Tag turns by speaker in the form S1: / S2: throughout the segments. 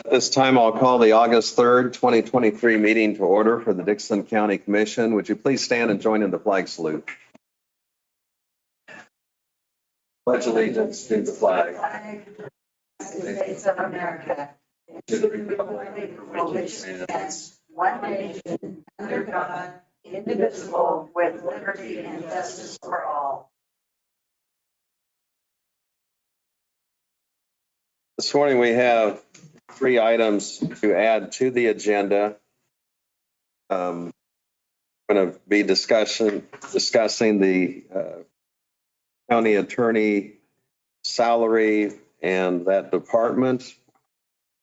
S1: At this time, I'll call the August 3rd, 2023 meeting to order for the Dixon County Commission. Would you please stand and join in the flag salute? Pledge allegiance to the flag
S2: United States of America, to the republic for which it stands, one nation, under God, indivisible, with liberty and justice for all.
S1: This morning, we have 3 items to add to the agenda. I'm going to be discussing the county attorney salary and that department.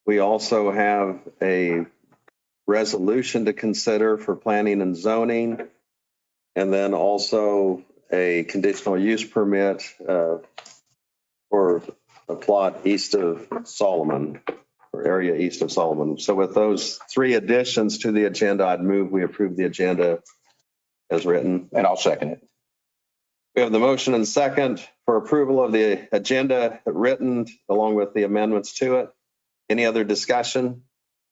S1: We also have a resolution to consider for planning and zoning, and then also a conditional use permit for a plot east of Solomon, or area east of Solomon. So with those 3 additions to the agenda, I'd move we approve the agenda as written.
S3: And I'll second it.
S1: We have the motion and second for approval of the agenda written along with the amendments to it. Any other discussion?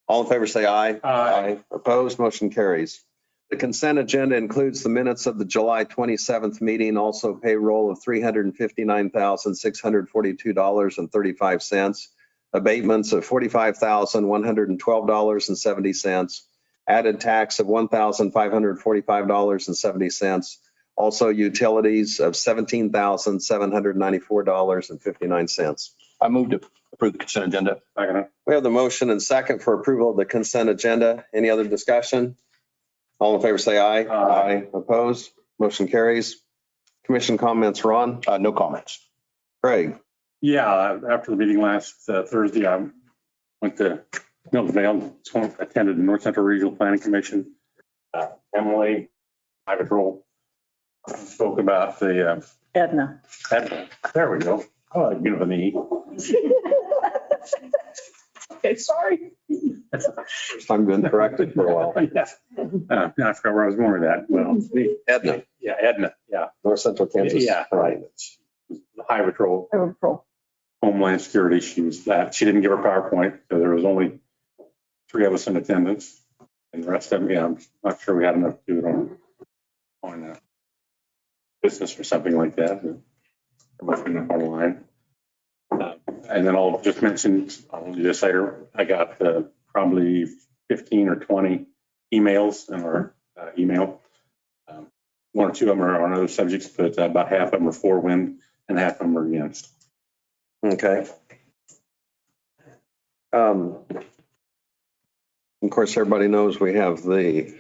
S1: All in favor say aye.
S3: Aye.
S1: Opposed, motion carries. The consent agenda includes the minutes of the July 27th meeting, also payroll of $359,642.35, abatements of $45,112.70, added tax of $1,545.70, also utilities of $17,794.59.
S3: I move to approve the consent agenda.
S1: We have the motion and second for approval of the consent agenda. Any other discussion? All in favor say aye.
S3: Aye.
S1: Opposed? Motion carries. Commission comments, Ron?
S3: No comments.
S1: Craig?
S4: Yeah, after the meeting last Thursday, I went to Millsdale, attended the North Central Regional Planning Commission. Emily, Highway Patrol, spoke about the
S2: Edna.
S4: there we go. Oh, you know, the knee.
S2: Okay, sorry.
S1: First time been corrected for a while.
S4: Yeah. I forgot where I was going with that. Well,
S1: Edna,
S4: yeah, Edna, yeah.
S1: North Central Kansas.
S4: Yeah, right. The Highway Patrol,
S2: Patrol.
S4: Homeland Security, she didn't give her PowerPoint, so there was only 3 of us in attendance. And the rest of them, yeah, I'm not sure we had enough to do it on business or something like that. There must have been online. And then I'll just mention, I'll do this later, I got probably 15 or 20 emails in our email. 1 or 2 of them are on other subjects, but about half of them are for wind and half of them are against.
S1: Okay. Of course, everybody knows we have the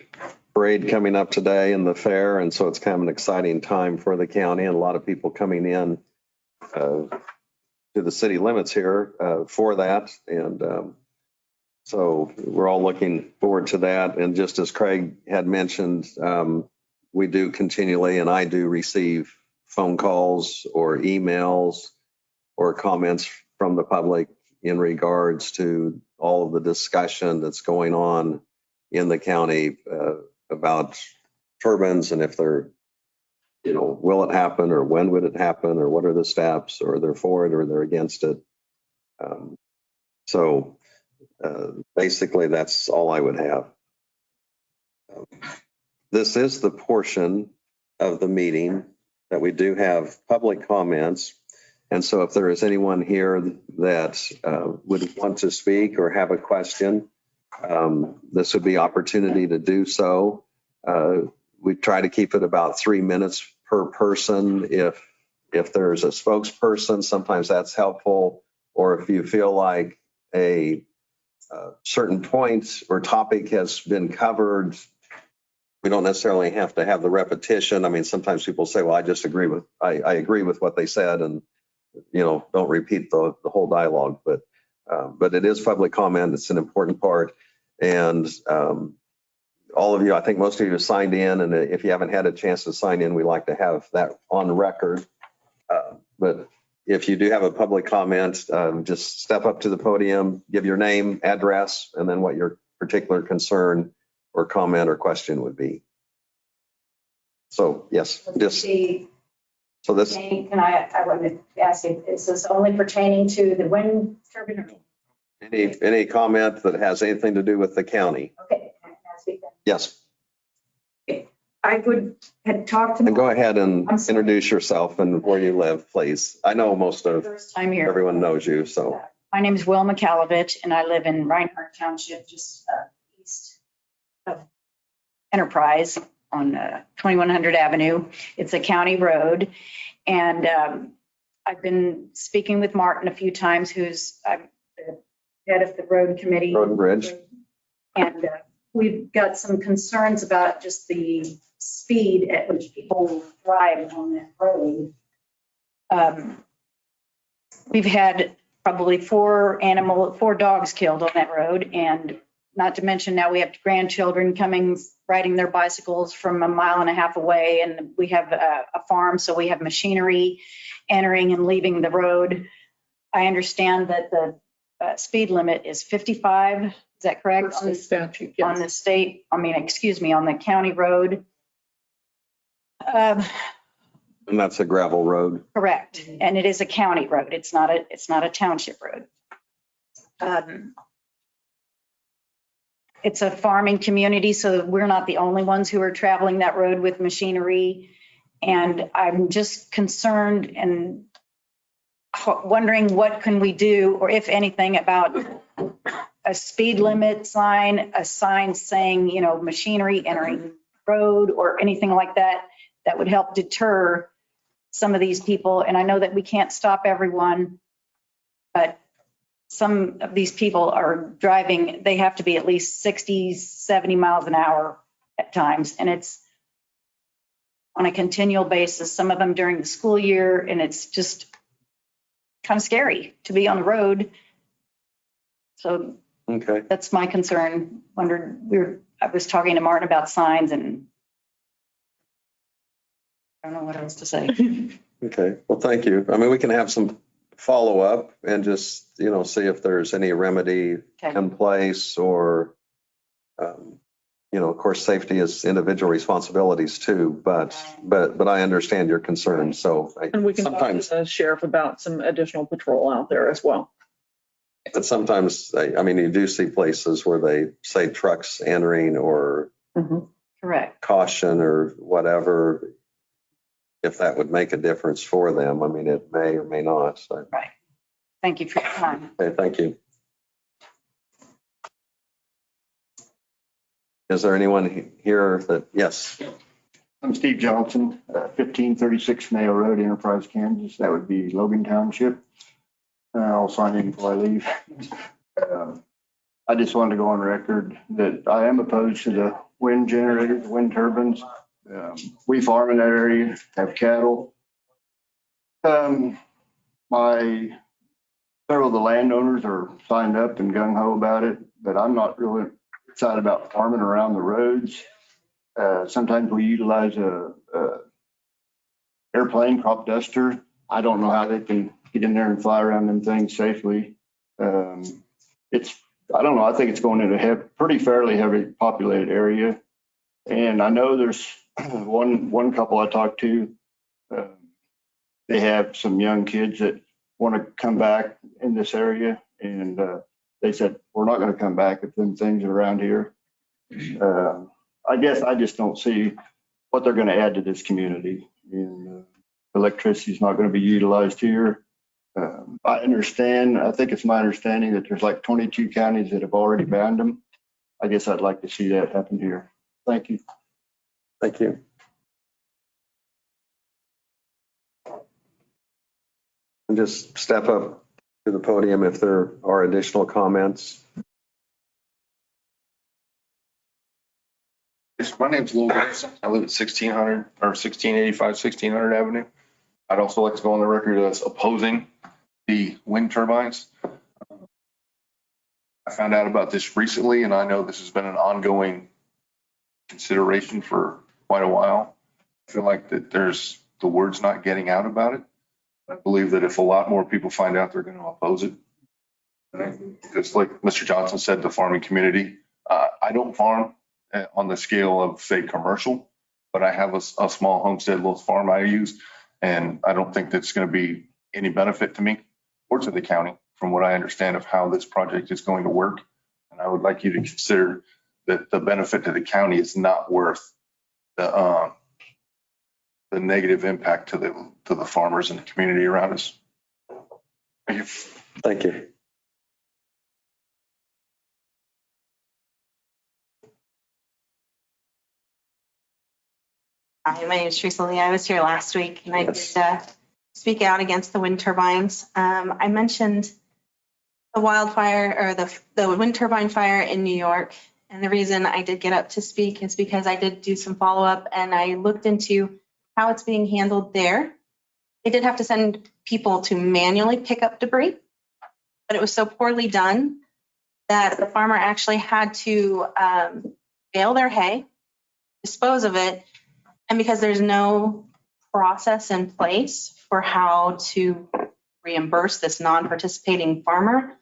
S1: parade coming up today and the fair, and so it's kind of an exciting time for the county and a lot of people coming in to the city limits here for that. And so we're all looking forward to that. And just as Craig had mentioned, we do continually, and I do receive phone calls or emails or comments from the public in regards to all of the discussion that's going on in the county about turbines and if they're, will it happen or when would it happen or what are the steps, or they're for it or they're against it. So basically that's all I would have. This is the portion of the meeting that we do have public comments. And so if there is anyone here that would want to speak or have a question, this would be opportunity to do so. We try to keep it about 3 minutes per person. If there's a spokesperson, sometimes that's helpful. Or if you feel like a certain point or topic has been covered, we don't necessarily have to have the repetition. I mean, sometimes people say, well, I agree with what they said, and don't repeat the whole dialogue, but it is public comment. It's an important part. And all of you, I think most of you have signed in, and if you haven't had a chance to sign in, we like to have that on record. But if you do have a public comment, just step up to the podium, give your name, address, and then what your particular concern or comment or question would be. So yes, so this.
S5: Can I want to ask you, is this only pertaining to the wind turbine?
S1: Any comment that has anything to do with the county?
S2: Okay. can I speak then?
S1: Yes,
S2: I had talked to.
S1: and go ahead and
S2: I'm sorry.
S1: introduce yourself and where you live, please. I know most of,
S2: First time here.
S1: everyone knows you, so.
S2: My name is Wilma Calavich and I live in Reinhardt Township, just east of Enterprise on 2100 Avenue. It's a county road. And I've been speaking with Martin a few times, who's the head of the road committee.
S1: Road and Bridge.
S2: And we've got some concerns about just the speed at which people drive on that road. We've had probably four dogs killed on that road, and not to mention now we have grandchildren coming, riding their bicycles from a mile and a half away, and we have a farm, so we have machinery entering and leaving the road. I understand that the speed limit is 55, is that correct?
S5: On the statute,
S2: On
S5: yes.
S2: the state, on the county road.
S1: And that's a gravel road.
S2: Correct, and it is a county road. It's not a township road. It's a farming community, so we're not the only ones who are traveling that road with machinery. And I'm just concerned and wondering what can we do, or if anything, about a speed limit sign, a sign saying, machinery entering road or anything like that, that would help deter some of these people. And I know that we can't stop everyone, but some of these people are driving, they have to be at least 60, 70 miles an hour at times. And it's on a continual basis, some of them during the school year. And it's just kind of scary to be on the road. So
S1: Okay.
S2: that's my concern. I was talking to Martin about signs and I don't know what else to say.
S1: Okay. Well, thank you. I mean, we can have some follow-up and just, see if there's any remedy
S2: Okay.
S1: in place or, of course, safety is individual responsibilities too, but I understand your concerns. So
S5: And we can talk to
S1: sometimes,
S5: the sheriff about some additional patrol out there as well.
S1: but sometimes, you do see places where they say trucks entering or
S2: Correct.
S1: caution or whatever. If that would make a difference for them, it may or may not. So,
S2: Thank you for your time.
S1: okay, thank you. Is there anyone here that, yes,
S6: I'm Steve Johnson, 1536 Mayo Road, Enterprise, Kansas. That would be Logan Township. I'll sign in before I leave. I just wanted to go on record that I am opposed to the wind generators, wind turbines. We farm in that area, have cattle. Several of the landowners are signed up and gung ho about it, but I'm not really excited about farming around the roads. Sometimes we utilize a airplane crop duster. I don't know how they can get in there and fly around them things safely. I don't know. I think it's going into a pretty fairly heavy populated area. And I know there's one couple I talked to, they have some young kids that want to come back in this area. And they said, we're not going to come back if them things are around here. I guess I just don't see what they're going to add to this community. And electricity is not going to be utilized here. I understand, I think it's my understanding that there's like 22 counties that have already banned them. I guess I'd like to see that happen here. Thank you.
S1: thank you. And just step up to the podium if there are additional comments.
S7: Yes, my name's Lou Wilson. I live at 1600 or 1685, 1600 Avenue. I'd also like to go on the record as opposing the wind turbines. I found out about this recently, and I know this has been an ongoing consideration for quite a while. I feel like that the word's not getting out about it. I believe that if a lot more people find out, they're going to oppose it. Because like Mr. Johnson said, the farming community, I don't farm on the scale of, say, commercial, but I have a small homestead little farm I use, and I don't think that's going to be any benefit to me or to the county. from what I understand of how this project is going to work. And I would like you to consider that the benefit to the county is not worth the negative impact to the farmers and the community around us. Thank you.
S1: Thank you.
S8: Hi, my name is Teresa Lee. I was here last week and I did speak out against the wind turbines. I mentioned the wildfire or the wind turbine fire in New York. And the reason I did get up to speak is because I did do some follow-up and I looked into how it's being handled there. They did have to send people to manually pick up debris, but it was so poorly done that the farmer actually had to bale their hay, dispose of it, and because there's no process in place for how to reimburse this non-participating farmer,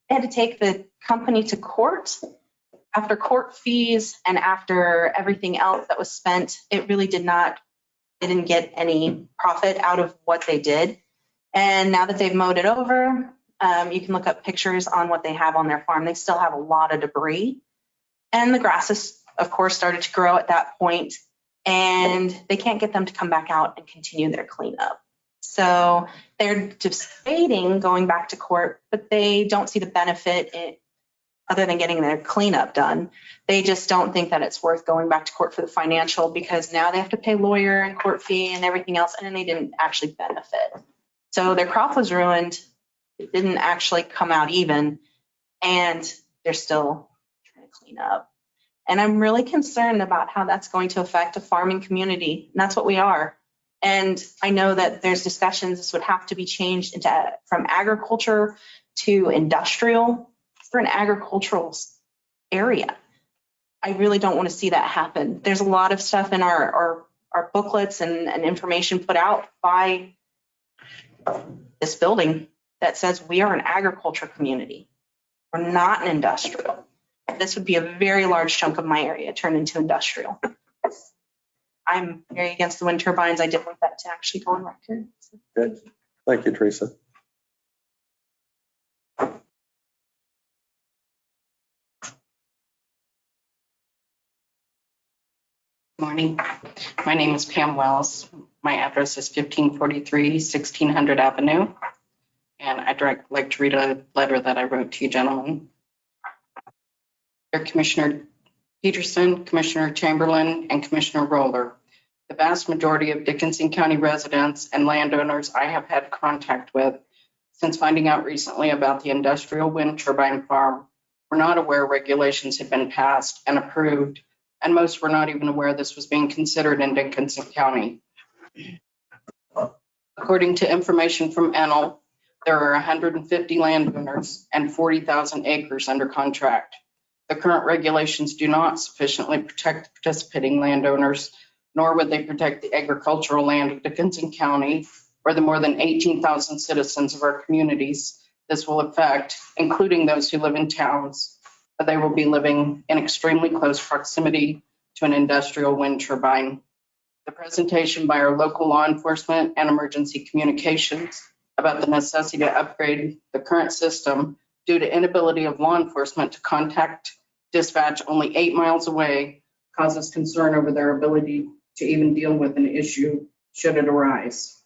S8: they had to take the company to court. After court fees and after everything else that was spent, it really they didn't get any profit out of what they did. And now that they've mowed it over, you can look up pictures on what they have on their farm. They still have a lot of debris. And the grasses, of course, started to grow at that point. And they can't get them to come back out and continue their cleanup. So they're debating going back to court, but they don't see the benefit other than getting their cleanup done. They just don't think that it's worth going back to court for the financial because now they have to pay lawyer and court fee and everything else, and they didn't actually benefit. So their crop was ruined. It didn't actually come out even, and they're still trying to clean up. And I'm really concerned about how that's going to affect a farming community. And that's what we are. And I know that there's discussions, this would have to be changed from agriculture to industrial for an agricultural area. I really don't want to see that happen. There's a lot of stuff in our booklets and information put out by this building that says we are an agriculture community. We're not an industrial. This would be a very large chunk of my area turned into industrial. I'm very against the wind turbines. I did want that to actually go on record.
S1: Good. Thank you, Teresa.
S9: Morning. My name is Pam Wells. My address is 1543 1600 Avenue. And I'd like to read a letter that I wrote to you gentlemen. Dear Commissioner Peterson, Commissioner Chamberlain, and Commissioner Roller, the vast majority of Dickinson County residents and landowners I have had contact with since finding out recently about the industrial wind turbine farm were not aware regulations had been passed and approved, and most were not even aware this was being considered in Dickinson County. According to information from Enel, there are 150 landowners and 40,000 acres under contract. The current regulations do not sufficiently protect participating landowners, nor would they protect the agricultural land of Dickinson County or the more than 18,000 citizens of our communities this will affect, including those who live in towns, but they will be living in extremely close proximity to an industrial wind turbine. The presentation by our local law enforcement and emergency communications about the necessity to upgrade the current system due to inability of law enforcement to contact dispatch only 8 miles away causes concern over their ability to even deal with an issue should it arise.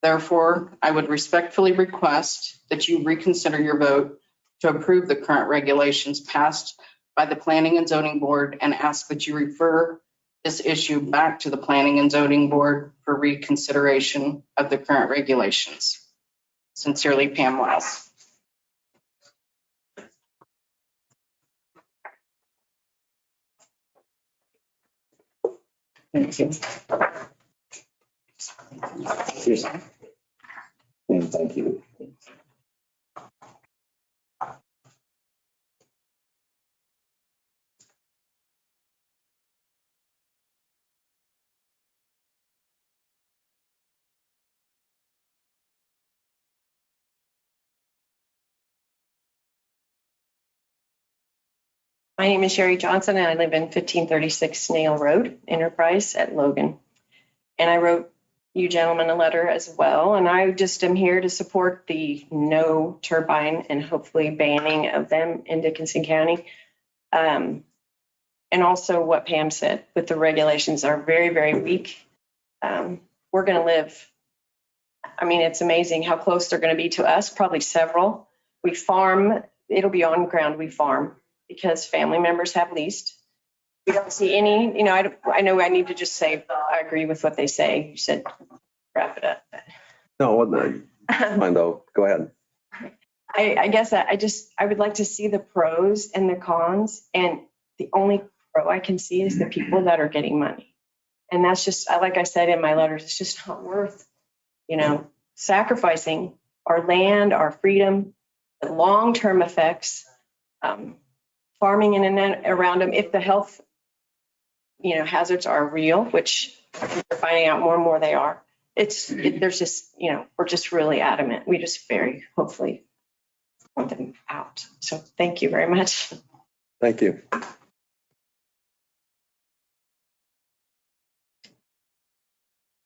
S9: Therefore, I would respectfully request that you reconsider your vote to approve the current regulations passed by the Planning and Zoning Board and ask that you refer this issue back to the Planning and Zoning Board for reconsideration of the current regulations. Sincerely, Pam Wells.
S3: Thank you. And thank you.
S10: My name is Sherry Johnson, and I live in 1536 Snail Road, Enterprise at Logan. And I wrote you gentlemen a letter as well. And I just am here to support the no turbine and hopefully banning of them in Dickinson County. And also what Pam said, with the regulations are very, very weak. We're going to live. I mean, it's amazing how close they're going to be to us, probably several. We farm, it'll be on ground we farm because family members have leased. We don't see any, you know, I know I need to just say, I agree with what they say. You said, wrap it up.
S1: No, fine though. Go ahead.
S10: I guess I would like to see the pros and the cons. And the only pro I can see is the people that are getting money. And that's just, like I said in my letters, it's just not worth, you know, sacrificing our land, our freedom, the long-term effects, farming in and around them. If the health, you know, hazards are real, which we're finding out more and more they are. There's just, you know, we're just really adamant. We just very hopefully want them out. So thank you very much.
S1: Thank you.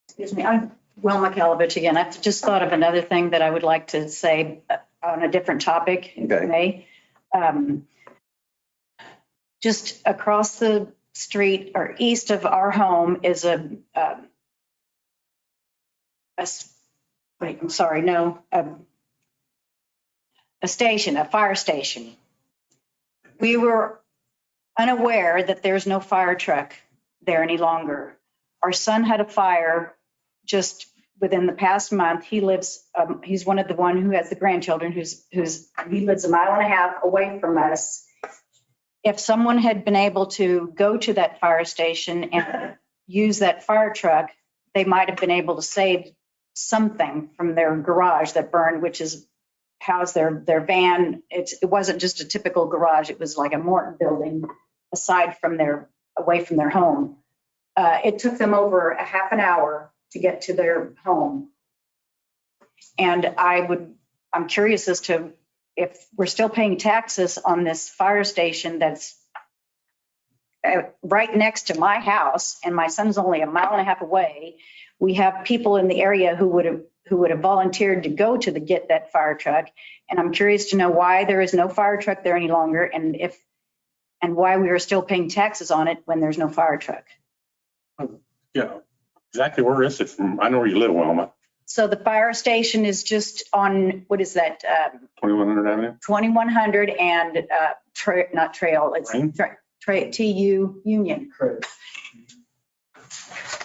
S2: Excuse me, I'm Wilma Kalovich again. I've just thought of another thing that I would like to say on a different topic, if I may. Just across the street or east of our home is a station, a fire station. We were unaware that there's no fire truck there any longer. Our son had a fire just within the past month. He lives, he's one of the one who has the grandchildren he lives 1.5 miles away from us. If someone had been able to go to that fire station and use that fire truck, they might have been able to save something from their garage that burned, which is housed their van. It wasn't just a typical garage. It was like a Morton building aside from away from their home. It took them over a half an hour to get to their home. And I'm curious as to if we're still paying taxes on this fire station that's right next to my house, and my son's only 1.5 miles away. We have people in the area who would have volunteered to go to get that fire truck. And I'm curious to know why there is no fire truck there any longer, and why we are still paying taxes on it when there's no fire truck.
S4: Yeah, exactly where is it from? I know where you live, Wilma.
S2: So the fire station is just on, what is that?
S4: 2100 Avenue?
S2: 2100 and not Trail, it's TU Union.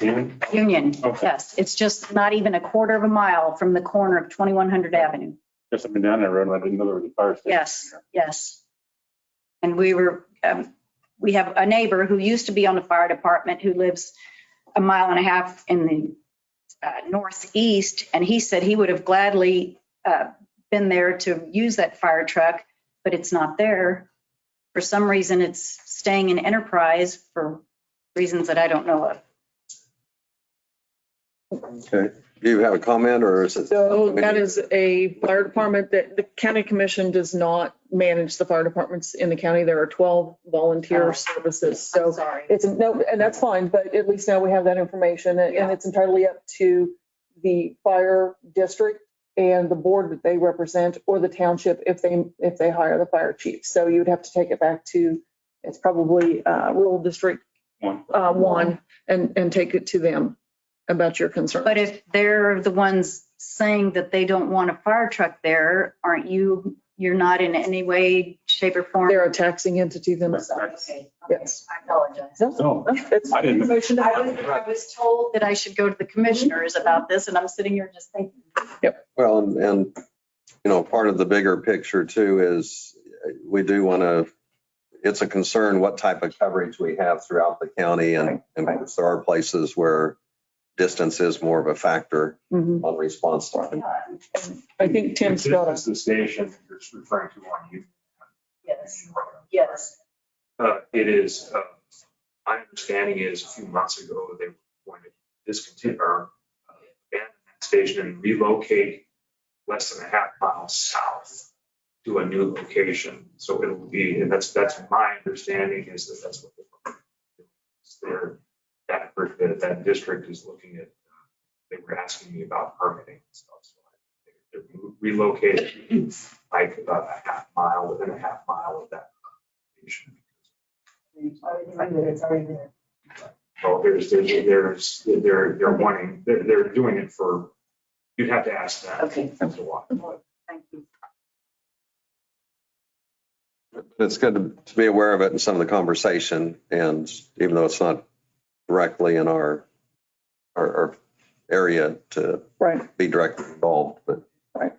S2: Union,
S4: Okay.
S2: yes. It's just not even 1/4 mile from the corner of 2100 Avenue.
S4: Guess I've been down that road and I didn't know there was a fire station.
S2: Yes, yes. And we have a neighbor who used to be on the fire department who lives 1.5 miles in the northeast, and he said he would have gladly been there to use that fire truck, but it's not there. For some reason, it's staying in Enterprise for reasons that I don't know of.
S1: Okay. Do you have a comment or is it?
S5: So that is a fire department that the county commission does not manage the fire departments in the county. There are 12 volunteer services. So
S2: Sorry.
S5: it's no, and that's fine, but at least now we have that information and it's entirely up to the fire district and the board that they represent or the township if they hire the fire chief. So you would have to take it back to, it's probably rural district 1 and take it to them about your concern.
S2: But if they're the ones saying that they don't want a fire truck there, aren't you? You're not in any way, shape, or form.
S5: They're a taxing entity themselves.
S2: Okay.
S5: Yes.
S2: I apologize.
S4: No,
S5: It's
S4: I didn't.
S5: information.
S2: I was told that I should go to the commissioners about this, and I'm sitting here just thinking.
S1: Well, and part of the bigger picture too is we do want to, it's a concern what type of coverage we have throughout the county. And there are places where distance is more of a factor on response time.
S5: I think Tim's got us.
S11: The station you're referring to on you.
S2: Yes, yes.
S11: It is, my understanding is a few months ago, they were going to discontinue or abandon that station and relocate less than 1/2 mile south to a new location. So it will be, and that's my understanding is that that's what they're, that district is looking at. They were asking me about permitting and stuff. So they're relocated like about a half mile, within a half mile of that location.
S2: It's already there.
S11: So they're wanting, they're doing it for, you'd have to ask them.
S2: Okay.
S11: That's a lot.
S2: Thank you.
S1: It's good to be aware of it in some of the conversation, and even though it's not directly in our area to
S5: Right.
S1: be directly involved, but.
S5: Right.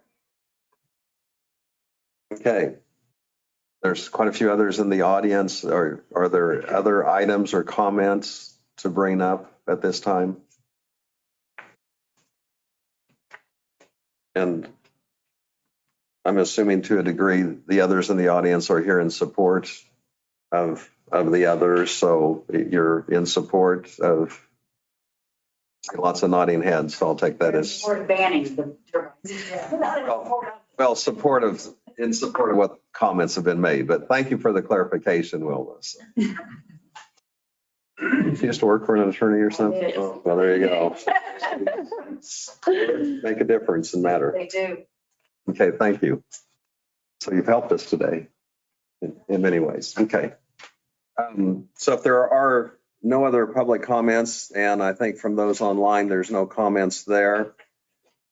S1: Okay. There's quite a few others in the audience. Are there other items or comments to bring up at this time? And I'm assuming to a degree, the others in the audience are here in support of the others. So you're in support of, lots of nodding heads. So I'll take that as,
S2: Or banning the turbines.
S1: well, in support of what comments have been made. But thank you for the clarification, Willis. You used to work for an attorney or something?
S2: Yes.
S1: Well, there you go. Make a difference and matter.
S2: They do.
S1: Okay, thank you. So you've helped us today in many ways. Okay. So if there are no other public comments, and I think from those online, there's no comments there,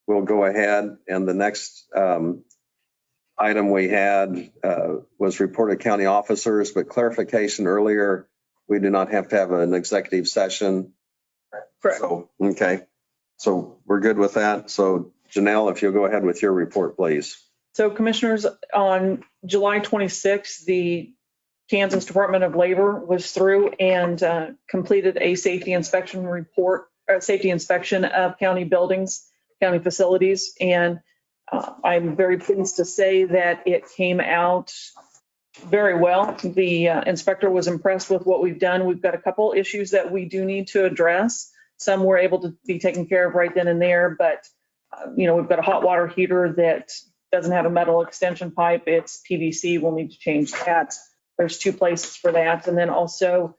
S1: we'll go ahead. And the next item we had was reported county officers, but clarification earlier, we do not have to have an executive session.
S5: Correct.
S1: So, okay. So we're good with that. So Janelle, if you'll go ahead with your report, please.
S5: So Commissioners, on July 26th, the Kansas Department of Labor was through and completed a safety inspection report, safety inspection of county buildings, county facilities. And I'm very pleased to say that it came out very well. The inspector was impressed with what we've done. We've got a couple issues that we do need to address. Some were able to be taken care of right then and there, but we've got a hot water heater that doesn't have a metal extension pipe. It's PVC. We'll need to change that. There's 2 places for that. And then also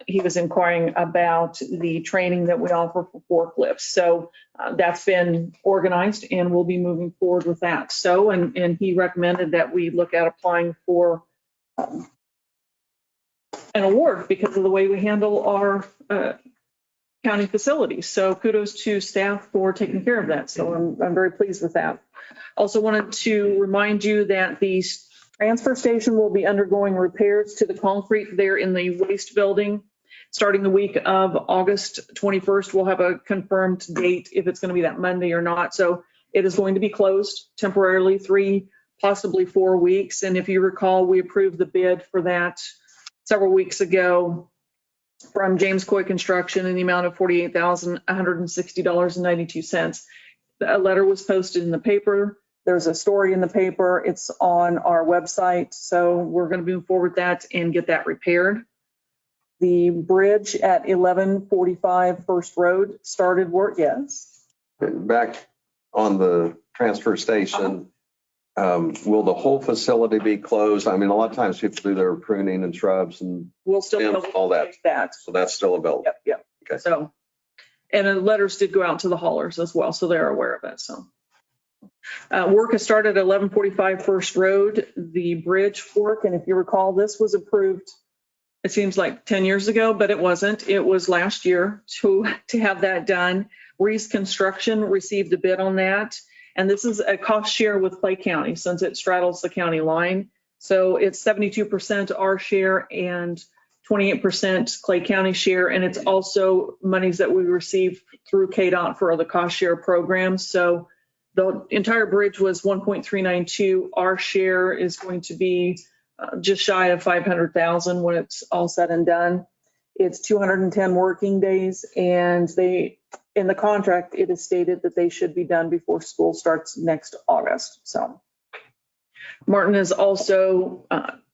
S5: he was inquiring about the training that we offer for forklifts. So that's been organized and we'll be moving forward with that. So, and he recommended that we look at applying for an award because of the way we handle our county facilities. So kudos to staff for taking care of that. So I'm very pleased with that. Also wanted to remind you that the transfer station will be undergoing repairs to the concrete there in the waste building. Starting the week of August 21st, we'll have a confirmed date if it's going to be that Monday or not. So it is going to be closed temporarily 3, possibly 4 weeks. And if you recall, we approved the bid for that several weeks ago from James Coy Construction in the amount of $48,160.92. A letter was posted in the paper. There's a story in the paper. It's on our website. So we're going to move forward with that and get that repaired. The bridge at 1145 First Road started work, yes.
S1: Back on the transfer station, will the whole facility be closed? I mean, a lot of times people do their pruning and shrubs and
S5: We'll still be able to
S1: all that.
S5: fix that.
S1: So that's still available.
S5: Yep.
S1: Okay.
S5: So, and the letters did go out to the haulers as well, so they're aware of it. So work has started at 1145 First Road, the bridge work. And if you recall, this was approved, it seems like 10 years ago, but it wasn't. It was last year to have that done. Reese Construction received a bid on that. And this is a cost share with Clay County since it straddles the county line. So it's 72% our share and 28% Clay County share. And it's also monies that we receive through KDOT for the cost share programs. So the entire bridge was 1.392. Our share is going to be just shy of 500,000 when it's all said and done. It's 210 working days, and in the contract, it is stated that they should be done before school starts next August. So Martin is also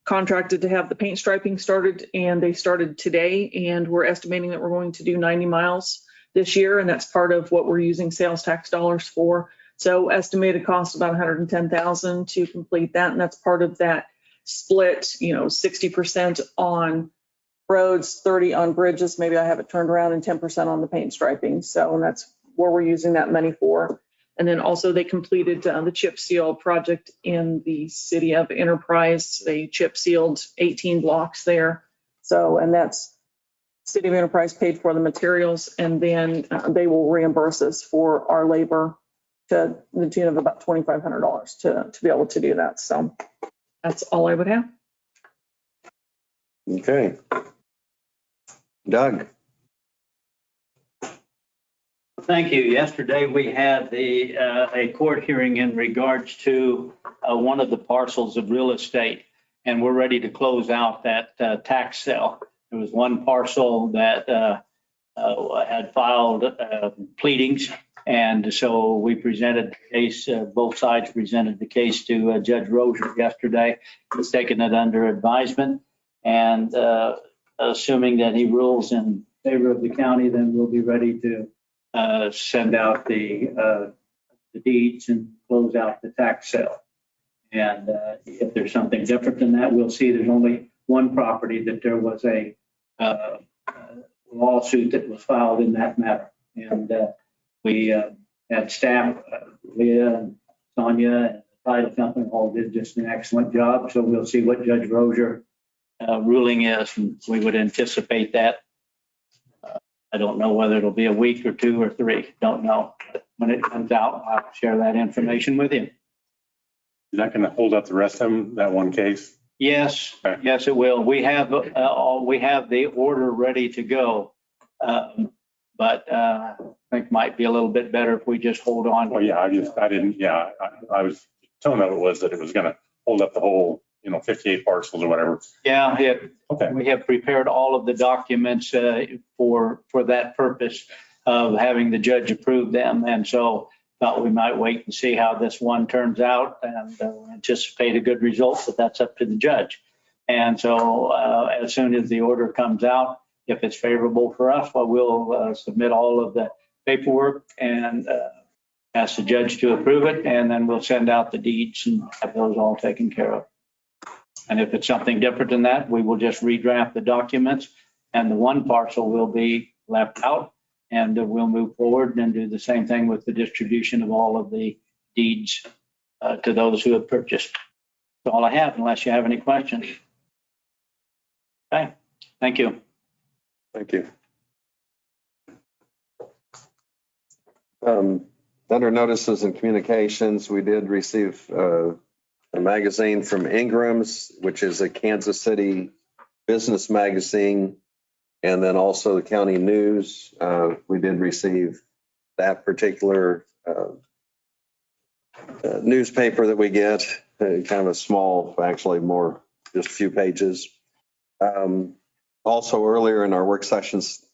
S5: contracted to have the paint striping started, and they started today, and we're estimating that we're going to do 90 miles this year, and that's part of what we're using sales tax dollars for. So estimated cost about 110,000 to complete that, and that's part of that split, 60% on roads, 30 on bridges. Maybe I have it turned around and 10% on the paint striping. So, and that's where we're using that money for. And then also they completed the chip seal project in the city of Enterprise. They chip sealed 18 blocks there. So, and that's City of Enterprise paid for the materials, and then they will reimburse us for our labor to the tune of about $2,500 to be able to do that. So that's all I would have.
S1: Okay. Doug?
S12: Thank you. Yesterday, we had a court hearing in regards to one of the parcels of real estate, and we're ready to close out that tax sale. There was one parcel that had filed pleadings, and so we presented the case, both sides presented the case to Judge Rozier yesterday. He's taken it under advisement, and assuming that he rules in favor of the county, then we'll be ready to send out the deeds and close out the tax sale. And if there's something different than that, we'll see. There's only one property that there was a lawsuit that was filed in that matter. And we had staff, Leah and Sonia, and the title company all did just an excellent job. So we'll see what Judge Rozier ruling is, and we would anticipate that. I don't know whether it'll be a week or 2 or 3. Don't know. But when it comes out, I'll share that information with you.
S4: Is that going to hold up the rest of them, that one case?
S12: Yes,
S4: Okay.
S12: yes, it will. We have the order ready to go. But I think might be a little bit better if we just hold on.
S4: Well, yeah, I was telling them that it was going to hold up the whole, 58 parcels or whatever.
S12: Yeah,
S4: Okay.
S12: we have prepared all of the documents for that purpose of having the judge approve them. And so thought we might wait and see how this one turns out and anticipate a good result, but that's up to the judge. And so as soon as the order comes out, if it's favorable for us, well, we'll submit all of the paperwork and ask the judge to approve it. And then we'll send out the deeds and have those all taken care of. And if it's something different than that, we will just redraft the documents and the one parcel will be left out, and we'll move forward and do the same thing with the distribution of all of the deeds to those who have purchased. That's all I have, unless you have any questions. Okay, thank you.
S1: Thank you. Under notices and communications, we did receive a magazine from Ingram's, which is a Kansas City business magazine, and then also the County News. We did receive that particular newspaper that we get, kind of a small, actually more, just a few pages. Also earlier in our work sessions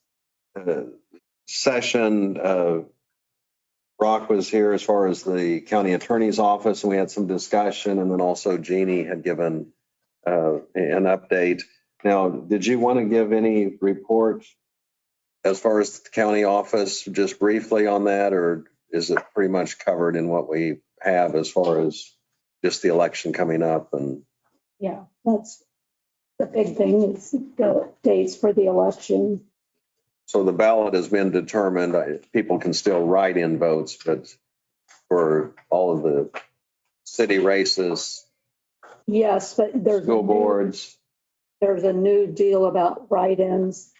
S1: Brock was here as far as the county attorney's office, and we had some discussion, and then also Jeannie had given an update. Now, did you want to give any report as far as the county office, just briefly on that, or is it pretty much covered in what we have as far as just the election coming up? And
S2: Yeah, that's the big thing is the dates for the election.
S1: so the ballot has been determined. People can still write in votes, but for all of the city races,
S2: Yes, but there's
S1: school boards,
S2: there's a new deal about write-ins.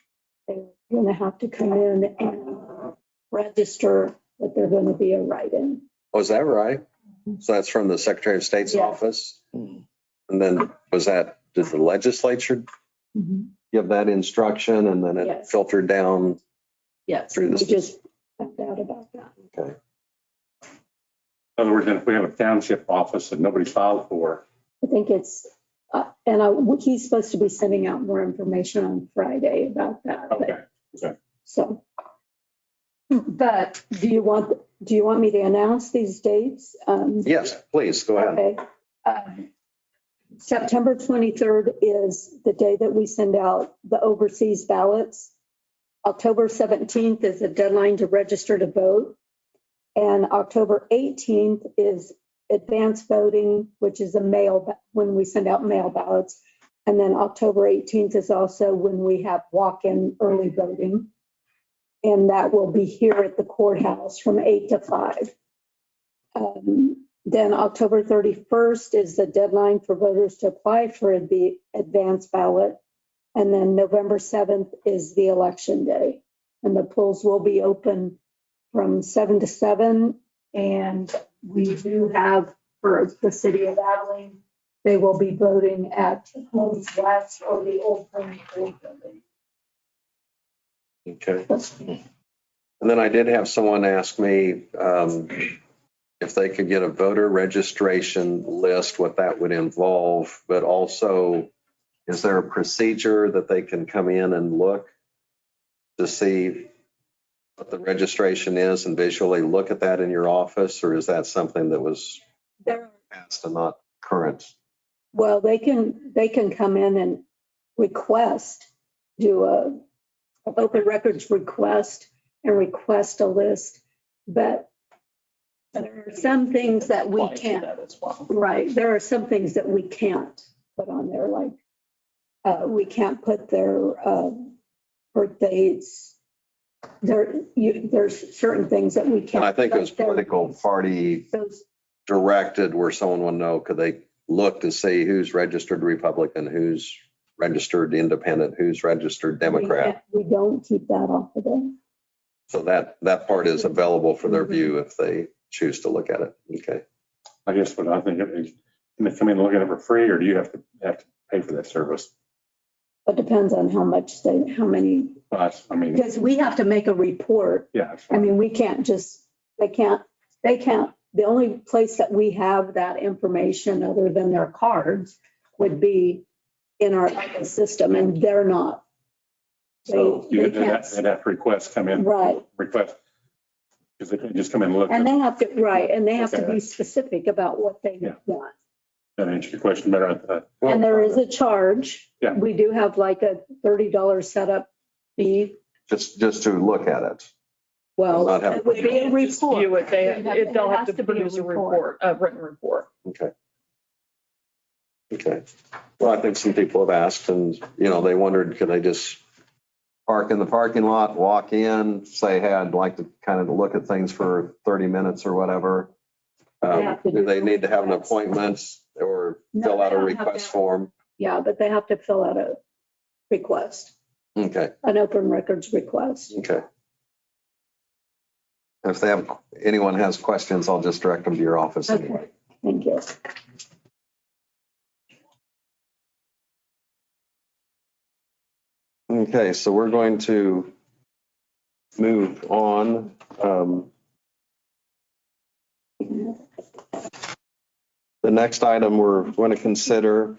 S2: They're going to have to come in and register that they're going to be a write-in.
S1: was that right? So that's from the Secretary of State's
S2: Yeah.
S1: office? And then did the legislature give that instruction and then it
S2: Yes.
S1: filtered down?
S2: Yes,
S1: Through
S2: we
S1: this-
S2: just found out about that.
S1: Okay.
S4: In other words, if we have a township office that nobody filed for,
S2: I think it's, he's supposed to be sending out more information on Friday about that. but-
S4: okay.
S2: So, but do you want me to announce these dates?
S1: Yes, please, go ahead.
S2: Okay. September 23rd is the day that we send out the overseas ballots. October 17th is the deadline to register to vote. And October 18th is advanced voting, which is when we send out mail ballots. And then October 18th is also when we have walk-in early voting.
S13: And that will be here at the courthouse from 8 to 5. Then October 31st is the deadline for voters to apply for the advance ballot. And then November 7th is the election day. And the polls will be open from 7 to 7. And we do have, for the city of Abilene, they will be voting at Homes West or the old Prairie building.
S1: Okay. And then I did have someone ask me if they could get a voter registration list, what that would involve, but also, is there a procedure that they can come in and look to see what the registration is and visually look at that in your office, or is that something that was past and not current?
S13: Well, they can come in and request, do a open records request and request a list, but there are some things that we can't. Right, there are some things that we can't put on there, like we can't put their birthdates. There's certain things that we can't.
S1: And I think it was political party directed where someone would know, could they look to see who's registered Republican, who's registered Independent, who's registered Democrat.
S13: We don't keep that off of them.
S1: So that part is available for their view if they choose to look at it. Okay.
S4: I guess what I think is, can they come in and look at it for free, or do you have to pay for that service?
S13: It depends on how many,
S4: I mean,
S13: because we have to make a report.
S4: yeah.
S13: I mean, we can't just, they can't, the only place that we have that information other than their cards would be in our system, and they're not.
S4: So you would have to request come in.
S13: Right.
S4: Request. Because they can just come in and look.
S13: And they have to, right, and they have to be specific about what they want.
S4: That answers your question better.
S13: And there is a charge.
S4: Yeah.
S13: We do have like a $30 setup fee.
S1: Just to look at it.
S13: Well,
S1: Not have-
S13: it would be a report.
S5: View it, they'll have to
S13: be a
S5: produce a report, a written report.
S1: Okay. Okay. Well, I think some people have asked and, they wondered, could they just park in the parking lot, walk in, say, hey, I'd like to kind of look at things for 30 minutes or whatever. Do they need to have an appointment or fill out a request form?
S13: Yeah, but they have to fill out a request,
S1: Okay.
S13: an open records request.
S1: Okay. If anyone has questions, I'll just direct them to your office anyway.
S13: Okay, thank you.
S1: Okay, so we're going to move on. The next item we're going to consider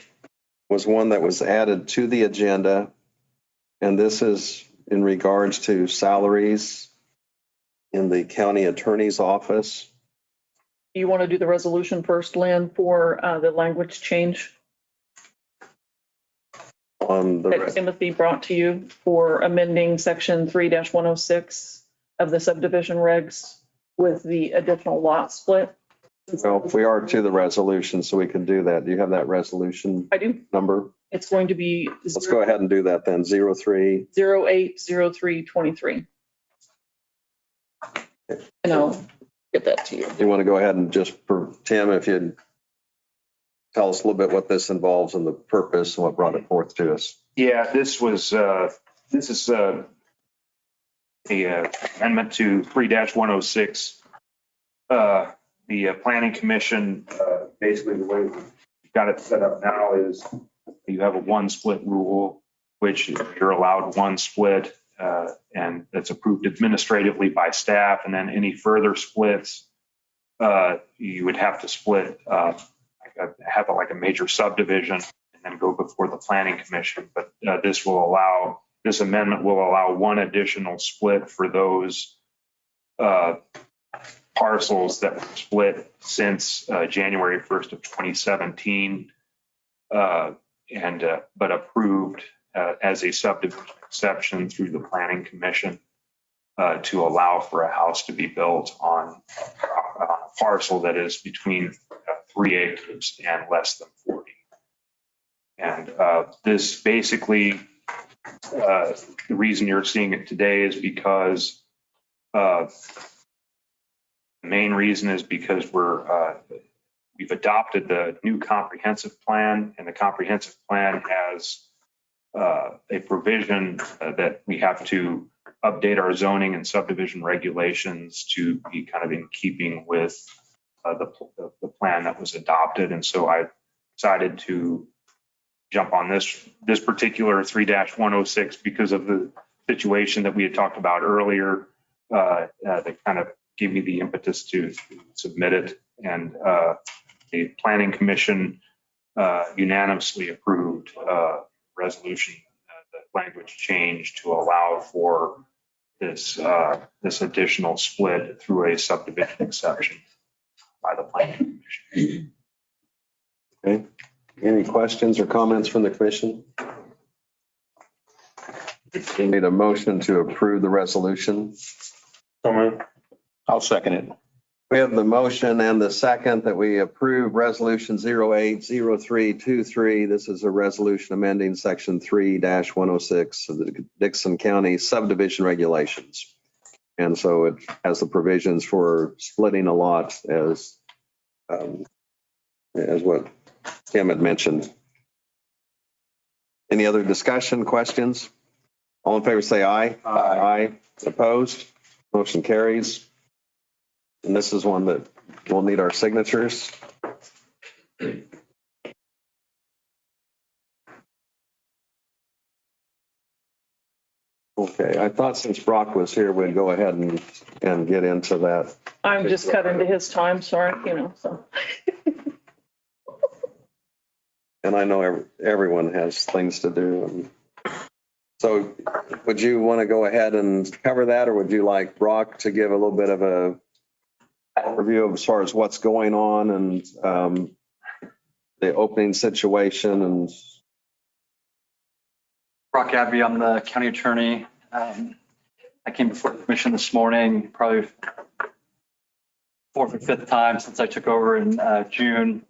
S1: was one that was added to the agenda. And this is in regards to salaries in the county attorney's office.
S5: You want to do the resolution first, Lynn, for the language change
S1: On
S5: that
S1: the,
S5: Timothy brought to you for amending section 3-106 of the subdivision regs with the additional lot split?
S1: well, we are to the resolution, so we can do that. Do you have that resolution
S5: I do.
S1: number?
S5: It's going to be
S1: Let's go ahead and do that then. 03.
S5: 080323. And I'll get that to you.
S1: You want to go ahead and just, for Tim, if you'd tell us a little bit what this involves and the purpose and what brought it forth to us.
S14: Yeah, this is the amendment to 3-106. The planning commission, basically the way we've got it set up now is you have a one split rule, which you're allowed one split, and that's approved administratively by staff. And then any further splits, you would have to split, have like a major subdivision and then go before the planning commission. But this amendment will allow one additional split for those parcels that were split since January 1st of 2017, but approved as a subdivision exception through the planning commission to allow for a house to be built on a parcel that is between 3 acres and less than 40. And this basically the reason you're seeing it today is because the main reason is because we've adopted the new comprehensive plan, and the comprehensive plan has a provision that we have to update our zoning and subdivision regulations to be kind of in keeping with the plan that was adopted. And so I decided to jump on this particular 3-106 because of the situation that we had talked about earlier. That kind of gave me the impetus to submit it. And the Planning Commission unanimously approved resolution, the language change to allow for this additional split through a subdivision exception by the Planning Commission.
S1: Okay. Any questions or comments from the commission? We need a motion to approve the resolution.
S3: I'll second it.
S1: We have the motion and the second that we approve resolution 080323. This is a resolution amending section 3-106 of the Dixon County subdivision regulations. And so it has the provisions for splitting a lot as what Tim had mentioned. Any other discussion, questions? All in favor, say aye. Aye. Opposed? Motion carries. And this is one that we'll need our signatures. Okay, I thought since Brock was here, we'd go ahead and get into that.
S5: I'm just cut into his time, sorry, so.
S1: And I know everyone has things to do. So would you want to go ahead and cover that, or would you like Brock to give a little bit of a overview as far as what's going on and the opening situation? And
S15: Brock Abbey, I'm the county attorney. I came before the commission this morning, probably fourth or fifth time since I took over in June.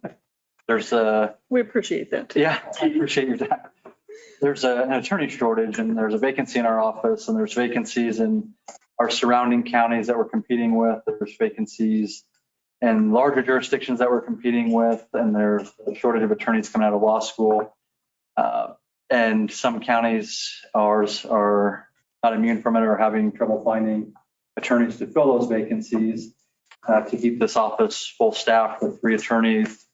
S5: We appreciate that.
S15: Yeah, I appreciate your time. There's an attorney shortage, and there's a vacancy in our office, and there's vacancies in our surrounding counties that we're competing with. There's vacancies in larger jurisdictions that we're competing with, and there's a shortage of attorneys coming out of law school. And some counties, ours, are not immune from it or having trouble finding attorneys to fill those vacancies. To keep this office full staff with 3 attorneys,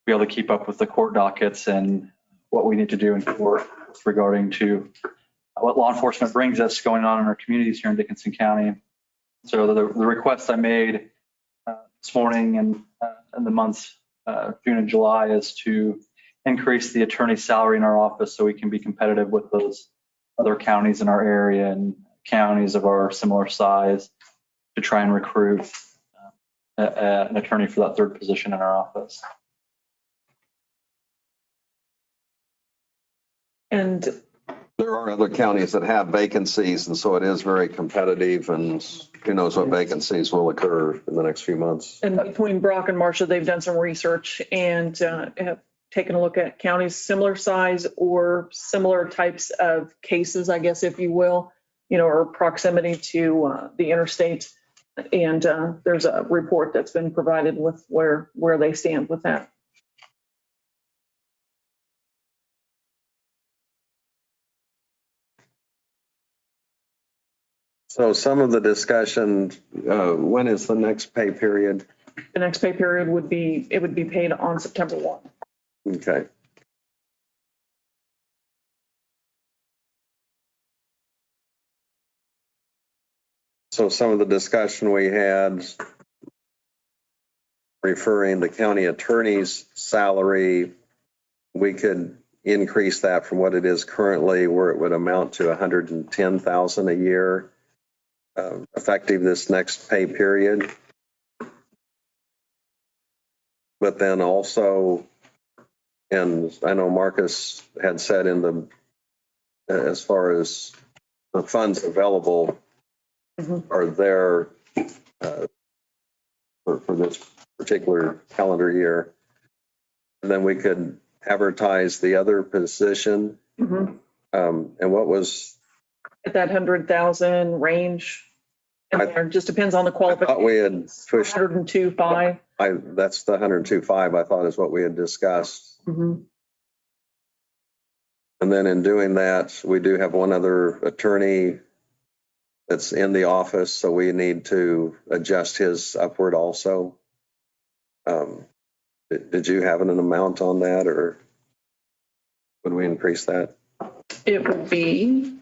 S15: be able to keep up with the court dockets and what we need to do in court regarding to what law enforcement brings us going on in our communities here in Dickinson County. So the request I made this morning and in the months June and July is to increase the attorney salary in our office so we can be competitive with those other counties in our area and counties of our similar size to try and recruit an attorney for that 3rd position in our office.
S5: And
S1: there are other counties that have vacancies, and so it is very competitive, and who knows what vacancies will occur in the next few months.
S5: And between Brock and Marcia, they've done some research and have taken a look at counties similar size or similar types of cases, I guess, if you will, or proximity to the interstate. And there's a report that's been provided with where they stand with that.
S1: So some of the discussion, when is the next pay period?
S5: The next pay period would be paid on September 1.
S1: Okay. So some of the discussion we had referring the county attorney's salary, we could increase that from what it is currently, where it would amount to $110,000 a year, effective this next pay period. But then also, and I know Marcus had said as far as the funds available are there for this particular calendar year. And then we could advertise the other position And what was,
S5: At that 100,000 range. And it just depends on the
S1: I thought we had
S5: qualifications.
S1: pushed,
S5: 102.5.
S1: that's the 102.5, I thought is what we had discussed.
S5: Mhm.
S1: And then in doing that, we do have one other attorney that's in the office, so we need to adjust his upward also. Did you have an amount on that, or would we increase that?
S5: It would be,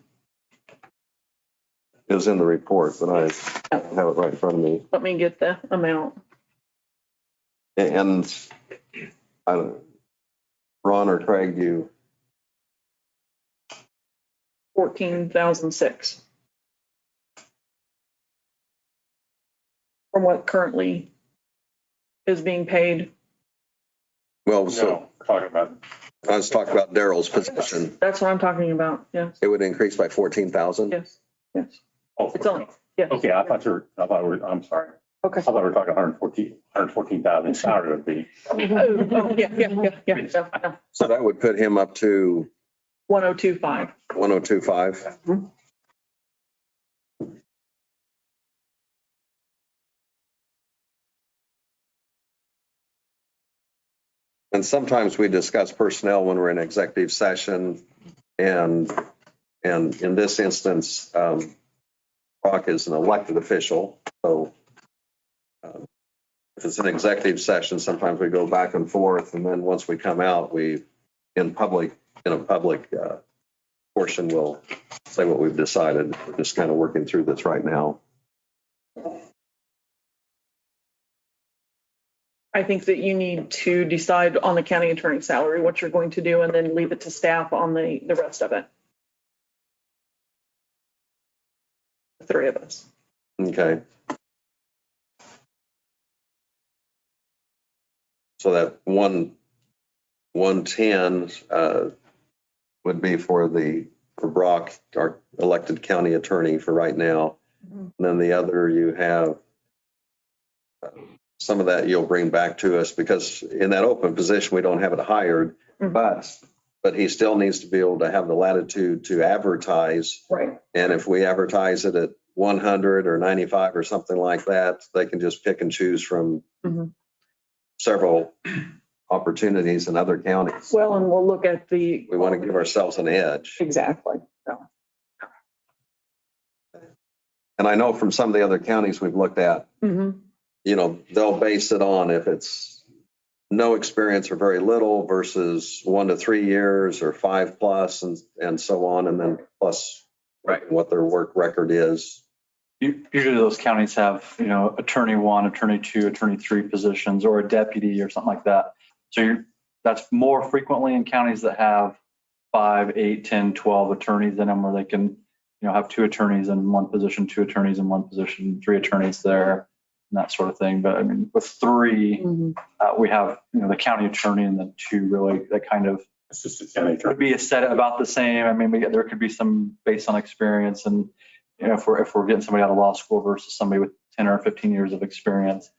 S1: It was in the report, but I don't have it right in front of me.
S5: let me get the amount.
S1: And I don't, Ron or Craig, you,
S5: 14,006. From what currently is being paid.
S1: well, so
S4: No, talking about,
S1: I was talking about Daryl's position.
S5: That's what I'm talking about. Yes,
S1: It would increase by 14,000?
S5: yes, yes.
S4: oh,
S5: It's only, yes.
S4: okay, I thought I'm sorry.
S5: Okay.
S4: I thought we were talking 114,000 salary would be.
S5: Oh, yeah. No.
S1: So that would put him up to
S5: 102.5.
S1: 102.5?
S5: Mhm.
S1: And sometimes we discuss personnel when we're in executive session. And in this instance, Brock is an elected official. So if it's an executive session, sometimes we go back and forth. And then once we come out, in a public portion, we'll say what we've decided. We're just kind of working through this right now.
S5: I think that you need to decide on the county attorney salary, what you're going to do, and then leave it to staff on the rest of it. The three of us.
S1: Okay. So that 110 would be for Brock, our elected county attorney for right now. And then the other, you have some of that you'll bring back to us, because in that open position, we don't have it hired, but he still needs to be able to have the latitude to advertise.
S5: Right.
S1: And if we advertise it at 100 or 95 or something like that, they can just pick and choose from several opportunities in other counties.
S5: Well, and we'll look at
S1: We want to give ourselves an edge.
S5: Exactly. So,
S1: And I know from some of the other counties we've looked at,
S5: mhm.
S1: They'll base it on if it's no experience or very little versus 1 to 3 years or 5+ and so on. And then plus what their work record is.
S15: Usually those counties have, attorney 1, attorney 2, attorney 3 positions, or a deputy or something like that. So that's more frequently in counties that have 5, 8, 10, 12 attorneys in them, where they can, have 2 attorneys in one position, 2 attorneys in one position, 3 attorneys there, and that sort of thing. But I mean, with 3, we have, the county attorney and then 2 really that kind of would be a set about the same. I mean, there could be some based on experience, and if we're getting somebody out of law school versus somebody with 10 or 15 years of experience.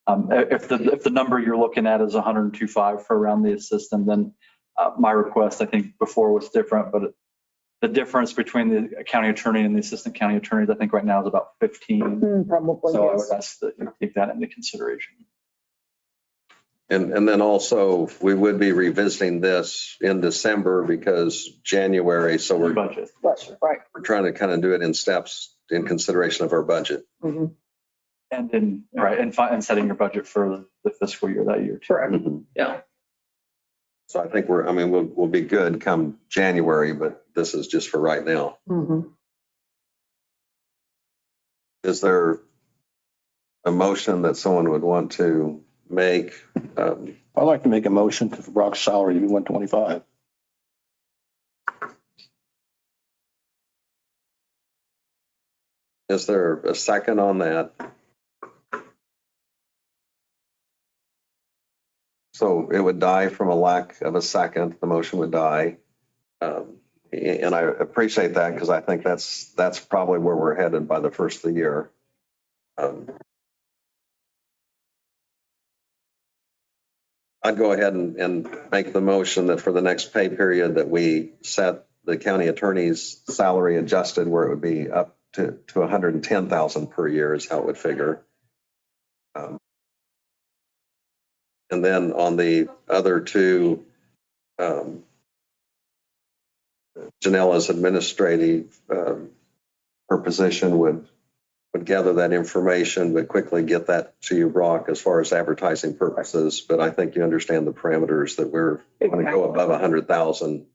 S15: If the number you're looking at is 102.5 for around the assistant, then my request, I think before was different, but the difference between the county attorney and the assistant county attorneys, I think right now is about 15.
S5: Probably.
S15: So I
S5: Yes.
S15: would ask that you take that into consideration.
S1: And then also, we would be revisiting this in December because January, so we're
S15: Budget.
S5: Right.
S1: trying to kind of do it in steps in consideration of our budget.
S5: Mhm.
S15: And setting your budget for the fiscal year that year too.
S5: Correct.
S1: Mhm.
S5: Yeah.
S1: So I think we'll be good come January, but this is just for right now.
S5: Mhm.
S1: Is there a motion that someone would want to make?
S3: I'd like to make a motion for Brock's salary to be 125.
S1: Is there a second on that? So it would die from a lack of a second. The motion would die. And I appreciate that because I think that's probably where we're headed by the first of the year. I'd go ahead and make the motion that for the next pay period that we set the county attorney's salary adjusted where it would be up to 110,000 per year is how it would figure. And then on the other two, Janella's administrative, her position would gather that information, but quickly get that to you, Brock, as far as advertising purposes. But I think you understand the parameters that we're going to go above 100,000.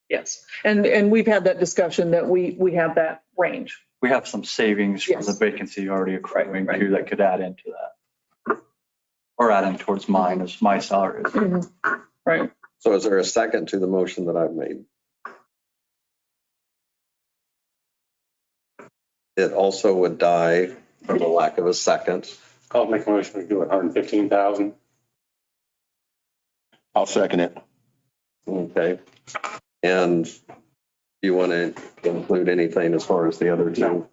S5: Yes. And we've had that discussion that we have that range.
S15: We have some savings from the vacancy already accruing too that could add into that. Or adding towards mine as my salary.
S5: Right.
S1: So is there a second to the motion that I've made? It also would die from the lack of a second.
S4: I'll make a motion to do 115,000.
S3: I'll second it.
S1: Okay. And you want to include anything as far as the other two?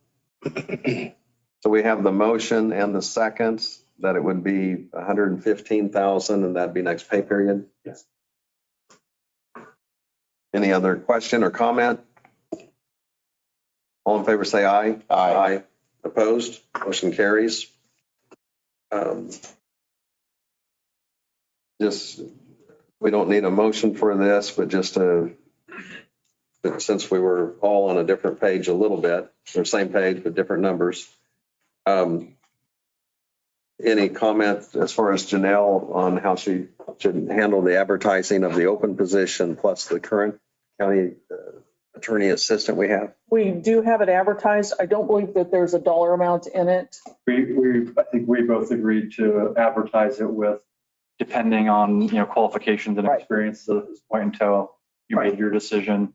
S1: So we have the motion and the second that it would be 115,000 and that'd be next pay period?
S4: Yes.
S1: Any other question or comment? All in favor, say aye.
S3: Aye.
S1: Opposed? Motion carries. Just, we don't need a motion for this, but just but since we were all on a different page a little bit, or same page, but different numbers. Any comment as far as Janelle on how she should handle the advertising of the open position plus the current county attorney assistant we have?
S5: We do have it advertised. I don't believe that there's a dollar amount in it.
S15: I think we both agreed to advertise it with, depending on, qualifications and experience at this point until you made your decision.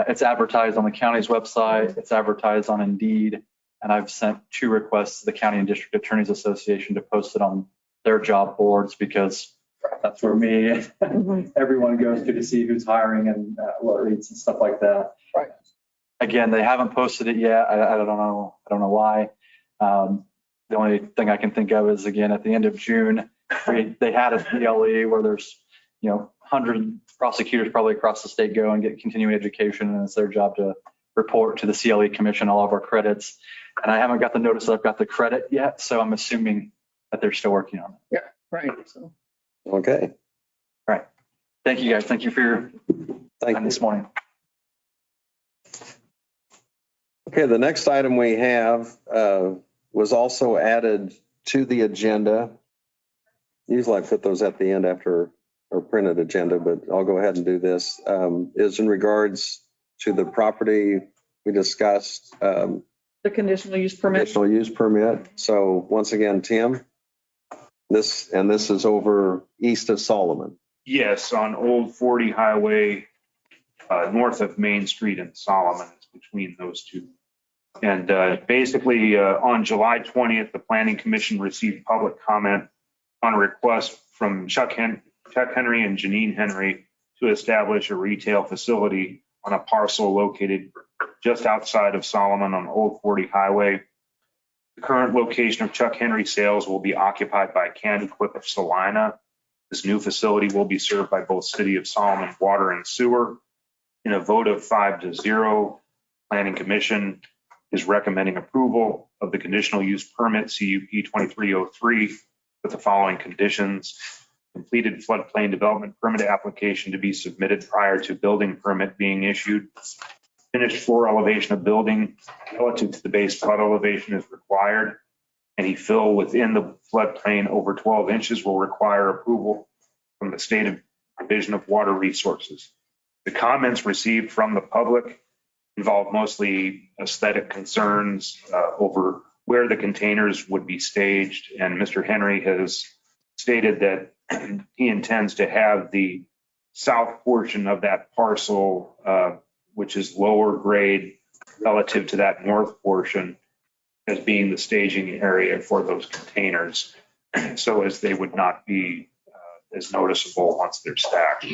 S15: It's advertised on the county's website. It's advertised on Indeed. And I've sent 2 requests to the County and District Attorneys Association to post it on their job boards because that's where everyone goes to see who's hiring and what rates and stuff like that.
S5: Right.
S15: Again, they haven't posted it yet. I don't know. I don't know why. The only thing I can think of is, again, at the end of June, they had a CLE where there's, 100 prosecutors probably across the state go and get continuing education, and it's their job to report to the CLE Commission all of our credits. And I haven't got the notice that I've got the credit yet, so I'm assuming that they're still working on it.
S5: Yeah, right. So.
S1: Okay.
S15: All right. Thank you, guys. Thank you for your time this morning.
S1: Okay, the next item we have was also added to the agenda. Usually I put those at the end after our printed agenda, but I'll go ahead and do this. Is in regards to the property we discussed.
S5: The conditional use permit.
S1: Conditional use permit. So once again, Tim, this is over east of Solomon.
S14: Yes, on Old 40 Highway, north of Main Street and Solomon, it's between those two. And basically, on July 20th, the Planning Commission received public comment on a request from Chuck Henry and Janine Henry to establish a retail facility on a parcel located just outside of Solomon on Old 40 Highway. The current location of Chuck Henry sales will be occupied by Can Equip of Salina. This new facility will be served by both City of Solomon water and sewer. In a vote of 5-0, Planning Commission is recommending approval of the conditional use permit CUP 2303 with the following conditions. Completed floodplain development permit application to be submitted prior to building permit being issued. Finished floor elevation of building relative to the base flood elevation is required. Any fill within the floodplain over 12 inches will require approval from the State Division of Water Resources. The comments received from the public involve mostly aesthetic concerns over where the containers would be staged. And Mr. Henry has stated that he intends to have the south portion of that parcel, which is lower grade relative to that north portion, as being the staging area for those containers, so as they would not be as noticeable once they're stacked.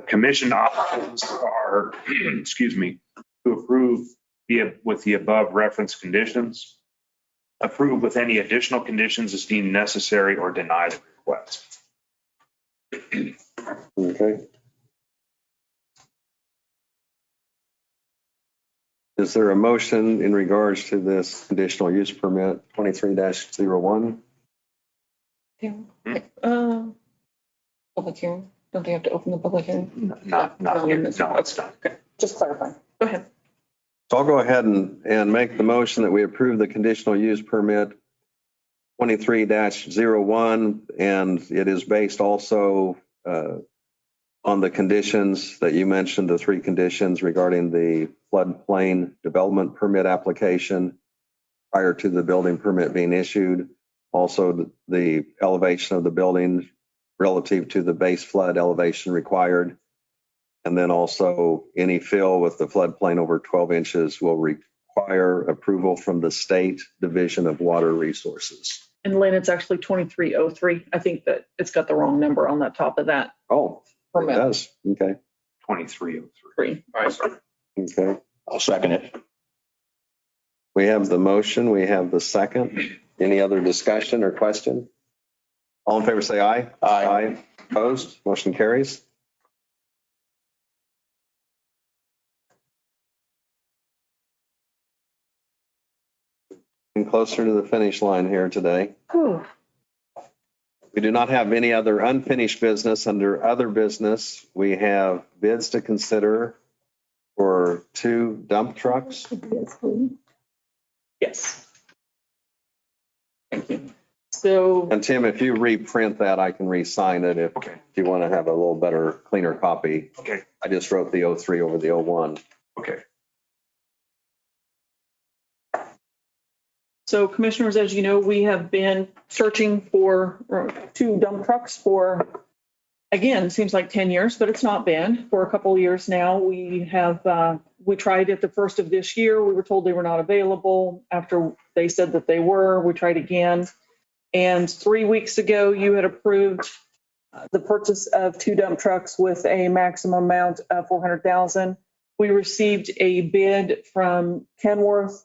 S14: Commission options are, to approve with the above reference conditions, approve with any additional conditions as deemed necessary, or deny the request.
S1: Okay. Is there a motion in regards to this conditional use permit 23-01?
S5: Public hearing. Don't they have to open the public hearing?
S11: Not here. No, it's not.
S5: Okay, just clarifying. Go ahead.
S1: So I'll go ahead and make the motion that we approve the conditional use permit 23-01, and it is based also on the conditions that you mentioned, the 3 conditions regarding the floodplain development permit application prior to the building permit being issued. Also, the elevation of the building relative to the base flood elevation required. And then also any fill with the floodplain over 12 inches will require approval from the State Division of Water Resources.
S5: And Lynn, it's actually 2303. I think that it's got the wrong number on the top of that.
S1: Oh, it does. Okay.
S11: 2303. All right, sorry.
S1: Okay.
S3: I'll second it.
S1: We have the motion. We have the second. Any other discussion or question? All in favor, say aye. Aye. Opposed? Motion carries. Getting closer to the finish line here today.
S5: Whew.
S1: We do not have any other unfinished business. Under other business, we have bids to consider for 2 dump trucks.
S5: Yes. Thank you. So,
S1: And Tim, if you reprint that, I can re-sign it if
S11: Okay.
S1: you want to have a little better, cleaner copy.
S11: Okay.
S1: I just wrote the 03 over the 01.
S11: Okay.
S5: so commissioners, as you know, we have been searching for 2 dump trucks for, again, seems like 10 years, but it's not been for a couple of years now. We have, we tried at the first of this year. We were told they were not available. After they said that they were, we tried again. And 3 weeks ago, you had approved the purchase of 2 dump trucks with a maximum amount of $400,000. We received a bid from Kenworth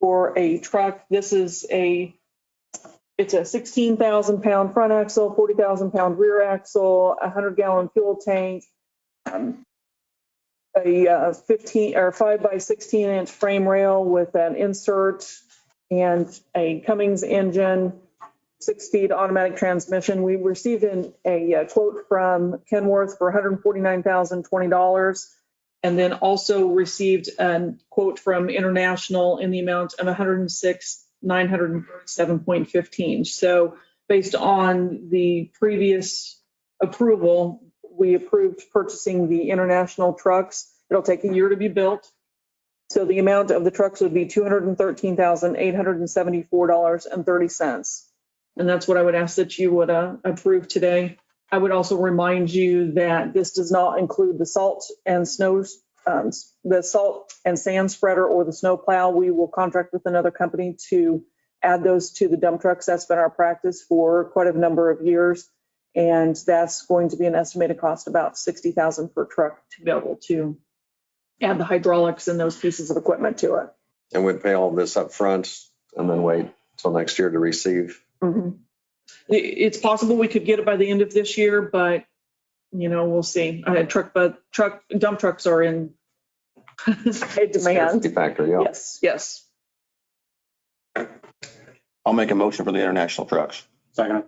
S5: for a truck. This is it's a 16,000-pound front axle, 40,000-pound rear axle, 100-gallon fuel tank, a 15 or 5 by 16-inch frame rail with an insert and a Cummins engine, 6-speed automatic transmission. We received a quote from Kenworth for $149,020, and then also received a quote from International in the amount of $106,937.15. So based on the previous approval, we approved purchasing the International trucks. It'll take a year to be built. So the amount of the trucks would be $213,874.30. And that's what I would ask that you would approve today. I would also remind you that this does not include the salt and snows, the salt and sand spreader or the snow plow. We will contract with another company to add those to the dump trucks. That's been our practice for quite a number of years. And that's going to be an estimated cost about $60,000 per truck to be able to add the hydraulics and those pieces of equipment to it.
S1: And we'd pay all this up front and then wait till next year to receive.
S5: Mhm. It's possible we could get it by the end of this year, but we'll see. Dump trucks are in high demand.
S1: Scarcity factor, yeah.
S5: Yes.
S3: I'll make a motion for the International trucks.
S4: Second.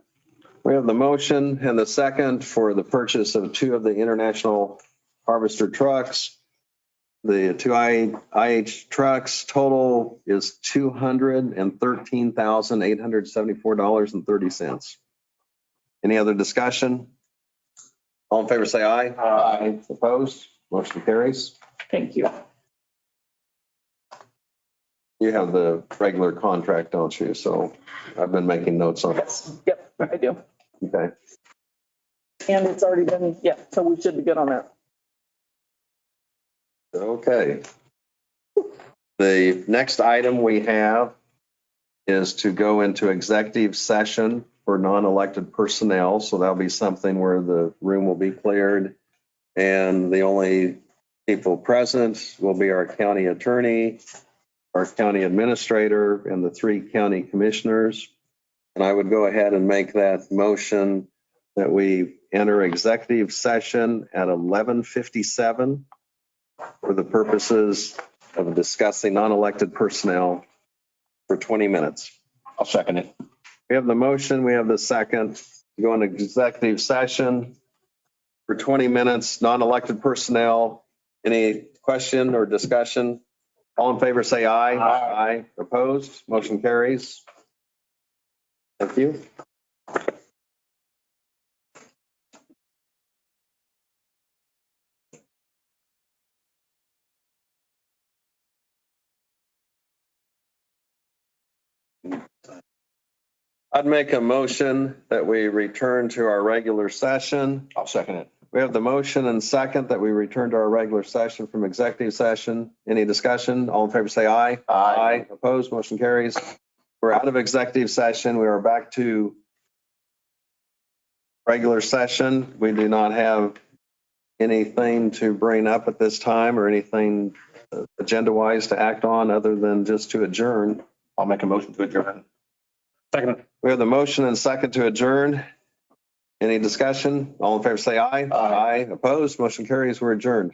S1: We have the motion and the second for the purchase of 2 of the International Harvester trucks. The 2 IH trucks total is $213,874.30. Any other discussion? All in favor, say aye. Aye. Opposed? Motion carries.
S5: Thank you.
S1: You have the regular contract, don't you? So I've been making notes on it.
S5: Yes. Yep, I do.
S1: Okay.
S5: And it's already been, so we should be good on that.
S1: Okay. The next item we have is to go into executive session for non-elected personnel. So that'll be something where the room will be cleared and the only people present will be our county attorney, our county administrator, and the 3 county commissioners. And I would go ahead and make that motion that we enter executive session at 11:57 for the purposes of discussing non-elected personnel for 20 minutes.
S3: I'll second it.
S1: We have the motion, we have the second, to go into executive session for 20 minutes, non-elected personnel. Any question or discussion? All in favor, say aye. Aye. Opposed? Motion carries. Thank you. I'd make a motion that we return to our regular session.
S3: I'll second it.
S1: We have the motion and second that we return to our regular session from executive session. Any discussion? All in favor, say aye. Aye. Opposed? Motion carries. We're out of executive session. We are back to regular session. We do not have anything to bring up at this time or anything agenda-wise to act on other than just to adjourn.
S3: I'll make a motion to adjourn.
S4: Second.
S1: We have the motion and second to adjourn. Any discussion? All in favor, say aye. Aye. Opposed? Motion carries. We're adjourned.